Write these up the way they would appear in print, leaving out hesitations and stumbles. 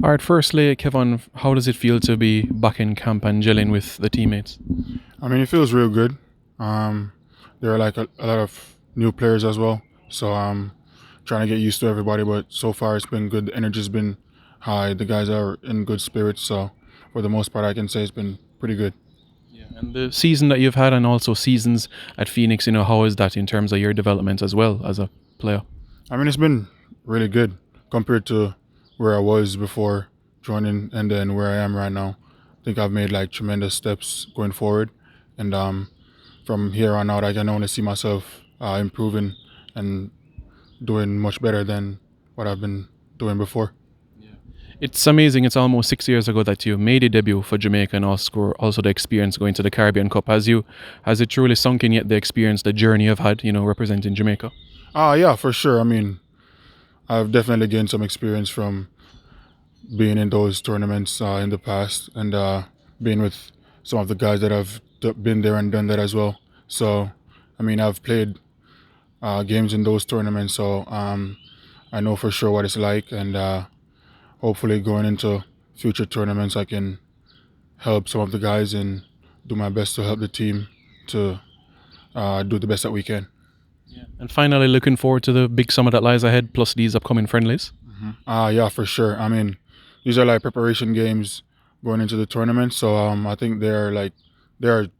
All right, firstly, Kevon, how does it feel to be back in camp and gelling with the teammates? I mean, it feels real good. Um, there are like a lot of new players as well, so I'm trying to get used to everybody. But so far, it's been good. The energy's been high. The guys are in good spirits, so for the most part, I can say it's been pretty good. Yeah, and the season that you've had, and also seasons at Phoenix, how is that in terms of your development as well as a player? I mean, it's been really good compared to where I was before joining, and then where I am right now. I think I've made like tremendous steps going forward, and from here on out, I can only see myself improving and doing much better than what I've been doing before. It's amazing. It's almost 6 years ago that you made a debut for Jamaica, and also the experience going to the Caribbean Cup. Has it truly sunk in yet the experience, the journey you've had, representing Jamaica? Yeah, for sure. I mean, I've definitely gained some experience from being in those tournaments in the past, and being with some of the guys that have been there and done that as well. So, I mean, I've played games in those tournaments, so I know for sure what it's like, and hopefully going into future tournaments, I can help some of the guys and do my best to help the team to do the best that we can. And finally, looking forward to the big summer that lies ahead, plus these upcoming friendlies. Yeah, for sure. I mean, these are like preparation games going into the tournament, so I think they're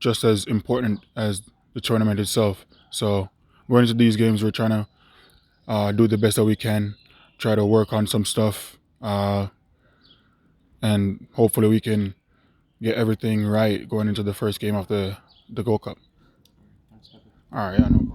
just as important as the tournament itself. So going into these games, we're trying to do the best that we can, try to work on some stuff, and hopefully we can get everything right going into the first game of the Gold Cup. All right, yeah, no problem.